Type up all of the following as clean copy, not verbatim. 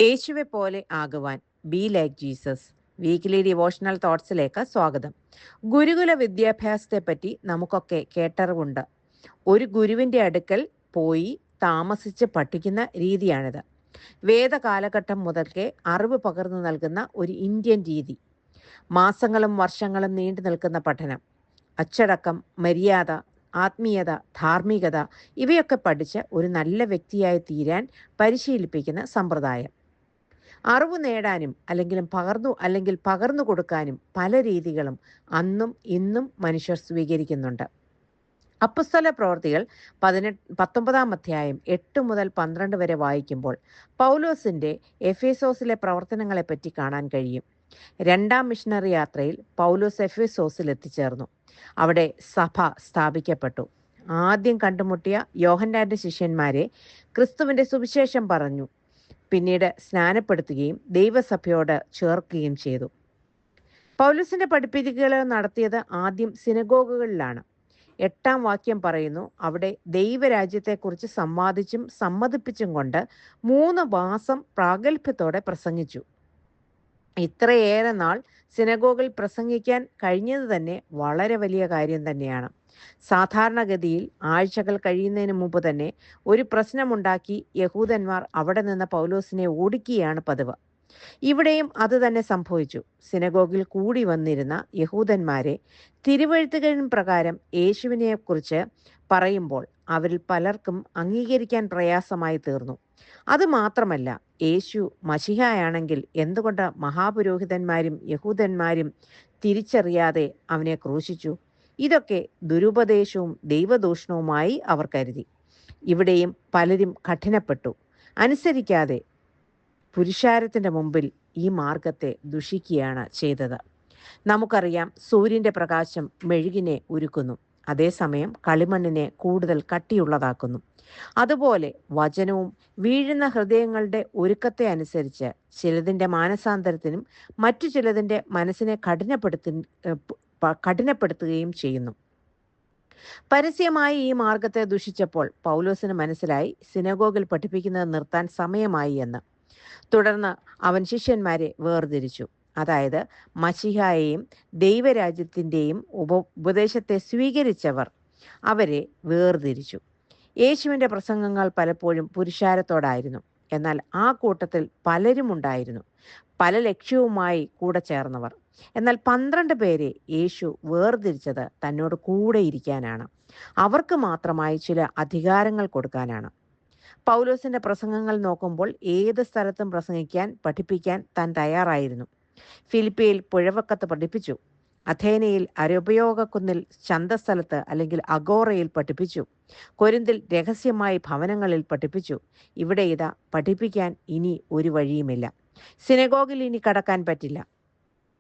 യേശുവെ പോലെ ആകുവാൻ be like Jesus weekly devotional തോട്ട്സിലേക്ക് സ്വാഗതം. ഗുരുകുല വിദ്യാഭ്യാസത്തെ പറ്റി നമുക്കൊക്കെ കേട്ടറിവുണ്ട്. ഒരു ഗുരുവിൻ്റെ അടുക്കൽ പോയി താമസിച്ച് പഠിക്കുന്ന രീതിയാണിത്. വേദകാലഘട്ടം മുതൽക്കേ അറിവ് പകർന്നു നൽകുന്ന ഒരു ഇന്ത്യൻ രീതി. മാസങ്ങളും വർഷങ്ങളും നീണ്ടു നിൽക്കുന്ന പഠനം, അച്ചടക്കം, മര്യാദ, ആത്മീയത, ധാർമ്മികത ഇവയൊക്കെ പഠിച്ച് ഒരു നല്ല വ്യക്തിയായി തീരാൻ പരിശീലിപ്പിക്കുന്ന സമ്പ്രദായം. അറിവ് നേടാനും അല്ലെങ്കിൽ പകർന്നു കൊടുക്കാനും പല രീതികളും അന്നും ഇന്നും മനുഷ്യർ സ്വീകരിക്കുന്നുണ്ട്. അപ്പസ്തല പ്രവർത്തികൾ 19 അധ്യായം 8 മുതൽ 12 വരെ വായിക്കുമ്പോൾ പൗലോസിന്റെ എഫേസോസിലെ പ്രവർത്തനങ്ങളെപ്പറ്റി കാണാൻ കഴിയും. രണ്ടാം മിഷണറി യാത്രയിൽ പൗലോസ് എഫേസോസിൽ എത്തിച്ചേർന്നു. അവിടെ സഭ സ്ഥാപിക്കപ്പെട്ടു. ആദ്യം കണ്ടുമുട്ടിയ യോഹന്നാന്റെ ശിഷ്യന്മാരെ ക്രിസ്തുവിന്റെ സുവിശേഷം പറഞ്ഞു. പിന്നീട് സ്നാനപ്പെടുത്തുകയും ദൈവസഭയോട് ചേർക്കുകയും ചെയ്തു. പൗലോസിന്റെ പഠിപ്പിക്കലുകൾ നടത്തിയത് ആദ്യം സിനഗോഗുകളിലാണ്. 8-ാം വാക്യം പറയുന്നു, അവിടെ ദൈവരാജ്യത്തെക്കുറിച്ച് സംവാദിച്ചും സമ്മതിപ്പിച്ചും കൊണ്ട് 3 മാസം പ്രാഗൽഭ്യത്തോടെ പ്രസംഗിച്ചു. ഇത്രയേറെ നാൾ സിനഗോഗിൽ പ്രസംഗിക്കാൻ കഴിഞ്ഞത് തന്നെ വളരെ വലിയ കാര്യം തന്നെയാണ്. സാധാരണഗതിയിൽ ആഴ്ചകൾ കഴിയുന്നതിന് മുമ്പ് തന്നെ ഒരു പ്രശ്നമുണ്ടാക്കി യഹൂദന്മാർ അവിടെ നിന്ന് പൗലോസിനെ ഓടിക്കുകയാണ് പതിവ്. ഇവിടെയും അത് തന്നെ സംഭവിച്ചു. സിനഗോഗിൽ കൂടി വന്നിരുന്ന യഹൂദന്മാരെ തിരുവെഴുത്തുകളിൻ പ്രകാരം യേശുവിനെ കുറിച്ച് പറയുമ്പോൾ അവരിൽ പലർക്കും അംഗീകരിക്കാൻ പ്രയാസമായി തീർന്നു. അത് മാത്രമല്ല, യേശു മശിഹായാണെങ്കിൽ എന്തുകൊണ്ട് മഹാപുരോഹിതന്മാരും യഹൂദന്മാരും തിരിച്ചറിയാതെ അവനെ ക്രൂശിച്ചു? ഇതൊക്കെ ദുരുപദേശവും ദൈവദൂഷണവുമായി അവർ കരുതി. ഇവിടെയും പലരും കഠിനപ്പെട്ടു. അനുസരിക്കാതെ പുരുഷാരത്തിന്റെ മുമ്പിൽ ഈ മാർഗത്തെ ദുഷിക്കുകയാണ് ചെയ്തത്. നമുക്കറിയാം, സൂര്യന്റെ പ്രകാശം മെഴുകിനെ ഉരുക്കുന്നു, അതേസമയം കളിമണ്ണിനെ കൂടുതൽ കട്ടിയുള്ളതാക്കുന്നു. അതുപോലെ വചനവും വീഴുന്ന ഹൃദയങ്ങളുടെ ഒരുക്കത്തെ അനുസരിച്ച് ചിലതിൻ്റെ മാനസാന്തരത്തിനും മറ്റു ചിലതിൻ്റെ മനസ്സിനെ കഠിനപ്പെടുത്തുകയും ചെയ്യുന്നു. പരസ്യമായി ഈ മാർഗത്തെ ദുഷിച്ചപ്പോൾ പൗലോസിന് മനസ്സിലായി സിനഗോഗിൽ പഠിപ്പിക്കുന്നത് നിർത്താൻ സമയമായി എന്ന്. തുടർന്ന് അവൻ ശിഷ്യന്മാരെ വേർതിരിച്ചു. അതായത് മശിഹായെയും ദൈവരാജ്യത്തിൻ്റെയും ഉപദേശത്തെ സ്വീകരിച്ചവർ, അവരെ വേർതിരിച്ചു. യേശുവിൻ്റെ പ്രസംഗങ്ങൾ പലപ്പോഴും പുരുഷാരത്തോടായിരുന്നു. എന്നാൽ ആ കൂട്ടത്തിൽ പലരും ഉണ്ടായിരുന്നു, പല ലക്ഷ്യവുമായി കൂടെ ചേർന്നവർ. എന്നാൽ 12 പേരെ യേശു വേർതിരിച്ചത് തന്നോട് കൂടെ ഇരിക്കാനാണ്. അവർക്ക് മാത്രമായി ചില അധികാരങ്ങൾ കൊടുക്കാനാണ്. പൗലോസിന്റെ പ്രസംഗങ്ങൾ നോക്കുമ്പോൾ ഏത് സ്ഥലത്തും പ്രസംഗിക്കാൻ, പഠിപ്പിക്കാൻ താൻ തയ്യാറായിരുന്നു. ഫിലിപ്പിയിൽ പുഴവക്കത്ത് പഠിപ്പിച്ചു. അഥേനയിൽ അരോപയോഗക്കുന്നിൽ ചന്തസ്ഥലത്ത് അല്ലെങ്കിൽ അഗോറയിൽ പഠിപ്പിച്ചു. കൊരിന്തിൽ രഹസ്യമായി ഭവനങ്ങളിൽ പഠിപ്പിച്ചു. ഇവിടെ ഇതാ പഠിപ്പിക്കാൻ ഇനി ഒരു വഴിയുമില്ല. സിനഗോഗിൽ ഇനി കടക്കാൻ പറ്റില്ല.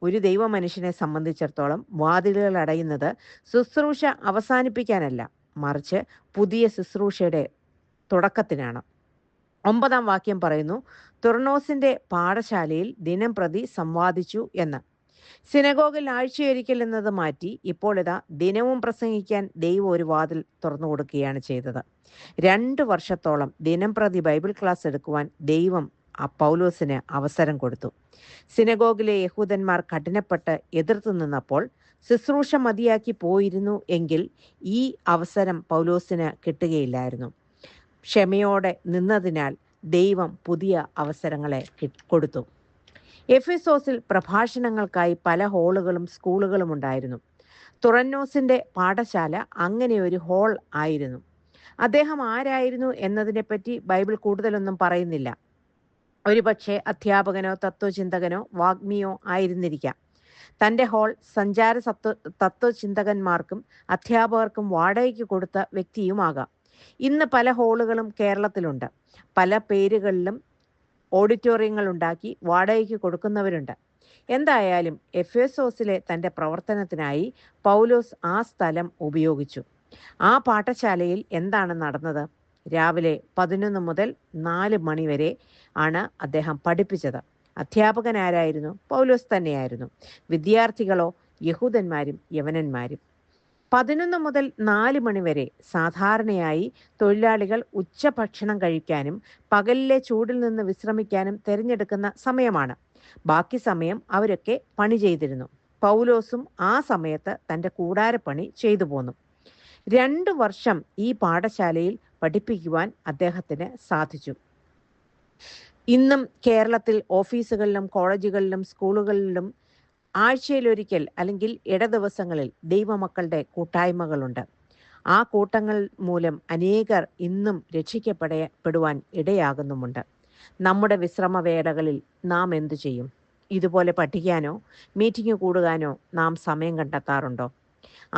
ഒരു ദൈവമനുഷ്യനെ സംബന്ധിച്ചിടത്തോളം വാതിലുകൾ അടയുന്നത് ശുശ്രൂഷ അവസാനിപ്പിക്കാനല്ല, മറിച്ച് പുതിയ ശുശ്രൂഷയുടെ തുടക്കത്തിനാണ്. 9-ാം വാക്യം പറയുന്നു, തുർണോസിന്റെ പാഠശാലയിൽ ദിനം പ്രതി സംവാദിച്ചു എന്ന്. സിനഗോഗിൽ ആഴ്ചയൊരിക്കൽ എന്നത് മാറ്റി ഇപ്പോൾ ഇതാ ദിനവും പ്രസംഗിക്കാൻ ദൈവം ഒരു വാതിൽ തുറന്നു കൊടുക്കുകയാണ് ചെയ്തത്. 2 വർഷത്തോളം ദിനം പ്രതി ബൈബിൾ ക്ലാസ് എടുക്കുവാൻ ദൈവം പൗലോസിന് അവസരം കൊടുത്തു. സിനഗോഗിലെ യഹൂദന്മാർ കഠിനപ്പെട്ട് എതിർത്തു നിന്നപ്പോൾ ശുശ്രൂഷ മതിയാക്കി പോയിരുന്നു എങ്കിൽ ഈ അവസരം പൗലോസിന് കിട്ടുകയില്ലായിരുന്നു. ക്ഷമയോടെ നിന്നതിനാൽ ദൈവം പുതിയ അവസരങ്ങളെ കൊടുത്തു. എഫേസോസിൽ പ്രഭാഷണങ്ങൾക്കായി പല ഹാളുകളും സ്കൂളുകളും ഉണ്ടായിരുന്നു. തുറന്നോസിന്റെ പാഠശാല അങ്ങനെ ഒരു ഹാൾ ആയിരുന്നു. അദ്ദേഹം ആരായിരുന്നു എന്നതിനെപ്പറ്റി ബൈബിൾ കൂടുതലൊന്നും പറയുന്നില്ല. ഒരുപക്ഷെ അധ്യാപകനോ തത്വചിന്തകനോ വാഗ്മിയോ ആയിരുന്നിരിക്കാം. തൻ്റെ ഹാൾ സഞ്ചാര തത്വചിന്തകന്മാർക്കും അധ്യാപകർക്കും വാടകയ്ക്ക് കൊടുത്ത വ്യക്തിയുമാകാം. ഇന്ന് പല ഹാളുകളും കേരളത്തിലുണ്ട്. പല പേരുകളിലും ഓഡിറ്റോറിയങ്ങൾ ഉണ്ടാക്കി വാടകയ്ക്ക് കൊടുക്കുന്നവരുണ്ട്. എന്തായാലും എഫേസോസിലെ തൻ്റെ പ്രവർത്തനത്തിനായി പൗലോസ് ആ സ്ഥലം ഉപയോഗിച്ചു. ആ പാഠശാലയിൽ എന്താണ് നടന്നത്? രാവിലെ 11 മുതൽ 4 മണി വരെ ആണ് അദ്ദേഹം പഠിപ്പിച്ചത്. അധ്യാപകൻ ആരായിരുന്നു? പൗലോസ് തന്നെയായിരുന്നു. വിദ്യാർത്ഥികളോ യഹൂദന്മാരും യവനന്മാരും. 11 മുതൽ 4 മണി വരെ സാധാരണയായി തൊഴിലാളികൾ ഉച്ചഭക്ഷണം കഴിക്കാനും പകലിലെ ചൂടിൽ നിന്ന് വിശ്രമിക്കാനും തിരഞ്ഞെടുക്കുന്ന സമയമാണ്. ബാക്കി സമയം അവരൊക്കെ പണി ചെയ്തിരുന്നു. പൗലോസും ആ സമയത്ത് തൻ്റെ കൂടാരപ്പണി ചെയ്തു പോന്നു. 2 വർഷം ഈ പാഠശാലയിൽ പഠിപ്പിക്കുവാൻ അദ്ദേഹത്തിന് സാധിച്ചു. ഇന്നും കേരളത്തിൽ ഓഫീസുകളിലും കോളേജുകളിലും സ്കൂളുകളിലും ആഴ്ചയിലൊരിക്കൽ അല്ലെങ്കിൽ ഇടദിവസങ്ങളിൽ ദൈവമക്കളുടെ കൂട്ടായ്മകളുണ്ട്. ആ കൂട്ടങ്ങൾ മൂലം അനേകർ ഇന്നും രക്ഷിക്കപ്പെടുവാൻ ഇടയാകുന്നുമുണ്ട്. നമ്മുടെ വിശ്രമവേളകളിൽ നാം എന്തു ചെയ്യും? ഇതുപോലെ പഠിക്കാനോ മീറ്റിംഗ് കൂടുവാനോ നാം സമയം കണ്ടെത്താറുണ്ടോ?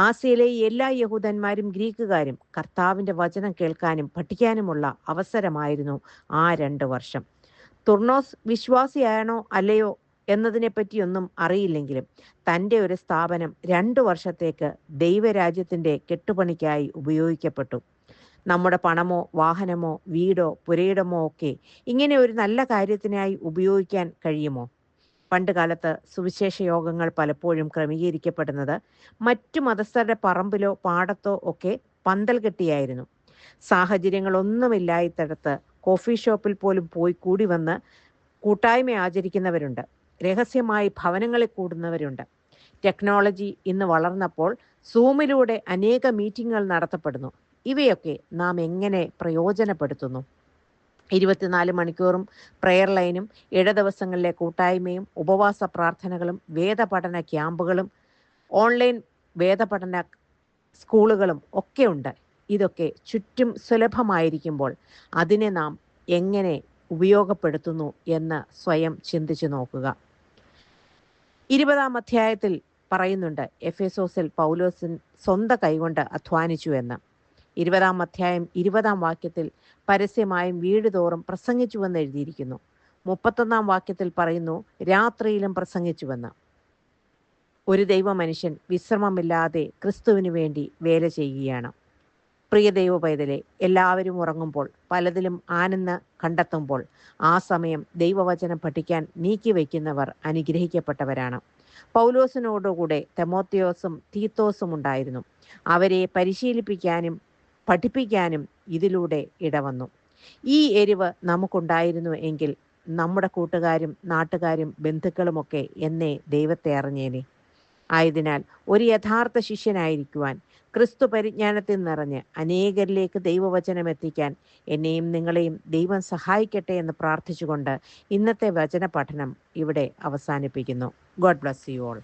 ആസിയയിലെ എല്ലാ യഹൂദന്മാരും ഗ്രീക്കുകാരും കർത്താവിൻ്റെ വചനം കേൾക്കാനും പഠിക്കാനുമുള്ള അവസരമായിരുന്നു ആ 2 വർഷം. തുർണോസ് വിശ്വാസിയാണോ അല്ലയോ എന്നതിനെപ്പറ്റിയൊന്നും അറിയില്ലെങ്കിലും തൻ്റെ ഒരു സ്ഥാപനം 2 വർഷത്തേക്ക് ദൈവരാജ്യത്തിൻ്റെ കെട്ടുപണിക്കായി ഉപയോഗിക്കപ്പെട്ടു. നമ്മുടെ പണമോ വാഹനമോ വീടോ പുരയിടമോ ഒക്കെ ഇങ്ങനെ ഒരു നല്ല കാര്യത്തിനായി ഉപയോഗിക്കാൻ കഴിയുമോ? പണ്ട് കാലത്ത് സുവിശേഷ യോഗങ്ങൾ പലപ്പോഴും ക്രമീകരിക്കപ്പെടുന്നത് മറ്റു മതസ്ഥരുടെ പറമ്പിലോ പാടത്തോ ഒക്കെ പന്തൽ കെട്ടിയായിരുന്നു. സാഹചര്യങ്ങളൊന്നുമില്ലായിടത്ത് കോഫി ഷോപ്പിൽ പോലും പോയി കൂടി വന്ന് കൂട്ടായ്മ ആചരിക്കുന്നവരുണ്ട്. രഹസ്യമായി ഭവനങ്ങളിൽ കൂടുന്നവരുണ്ട്. ടെക്നോളജി ഇന്ന് വളർന്നപ്പോൾ സൂമിലൂടെ അനേക മീറ്റിങ്ങുകൾ നടത്തപ്പെടുന്നു. ഇവയൊക്കെ നാം എങ്ങനെ പ്രയോജനപ്പെടുത്തുന്നു? 24 മണിക്കൂറും പ്രെയർ ലൈനും ഇടദിവസങ്ങളിലെ കൂട്ടായ്മയും ഉപവാസ പ്രാർത്ഥനകളും വേദപഠന ക്യാമ്പുകളും ഓൺലൈൻ വേദപഠന സ്കൂളുകളും ഒക്കെ ഉണ്ട്. ഇതൊക്കെ ചുറ്റും സുലഭമായിരിക്കുമ്പോൾ അതിനെ നാം എങ്ങനെ ഉപയോഗപ്പെടുത്തുന്നു എന്ന് സ്വയം ചിന്തിച്ചു നോക്കുക. 20-ാം അധ്യായത്തിൽ പറയുന്നുണ്ട് എഫേസോസിൽ പൗലോസ് സ്വന്തം കൈകൊണ്ട് അധ്വാനിച്ചു എന്ന്. 20-ാം അധ്യായം 20-ാം വാക്യത്തിൽ പരസ്യമായും വീട് തോറും പ്രസംഗിച്ചുവെന്ന് എഴുതിയിരിക്കുന്നു. 31-ാം വാക്യത്തിൽ പറയുന്നു രാത്രിയിലും പ്രസംഗിച്ചുവെന്ന്. ഒരു ദൈവ മനുഷ്യൻ വിശ്രമമില്ലാതെ ക്രിസ്തുവിന് വേണ്ടി വേല ചെയ്യുകയാണ്. പ്രിയ ദൈവ പൈതലെ, എല്ലാവരും ഉറങ്ങുമ്പോൾ പലതിലും ആനന്ദം കണ്ടെത്തുമ്പോൾ ആ സമയം ദൈവവചനം പഠിക്കാൻ നീക്കിവെക്കുന്നവർ അനുഗ്രഹിക്കപ്പെട്ടവരാണ്. പൗലോസിനോടുകൂടെ തിമോത്തിയോസും തീത്തോസും ഉണ്ടായിരുന്നു. അവരെ പരിശീലിപ്പിക്കാനും പഠിപ്പിക്കാനും ഇതിലൂടെ ഇടവന്നു. ഈ എരിവ് നമുക്കുണ്ടായിരുന്നു എങ്കിൽ നമ്മുടെ കൂട്ടുകാരും നാട്ടുകാരും ബന്ധുക്കളുമൊക്കെ എന്നേ ദൈവത്തെ അറിഞ്ഞേനെ. ആയതിനാൽ ഒരു യഥാർത്ഥ ശിഷ്യനായിരിക്കുവാൻ ക്രിസ്തു പരിജ്ഞാനത്തിൽ നിറഞ്ഞ് അനേകരിലേക്ക് ദൈവവചനം എത്തിക്കാൻ എന്നെയും നിങ്ങളെയും ദൈവം സഹായിക്കട്ടെ എന്ന് പ്രാർത്ഥിച്ചുകൊണ്ട് ഇന്നത്തെ വചന പഠനം ഇവിടെ അവസാനിപ്പിക്കുന്നു. God bless you all.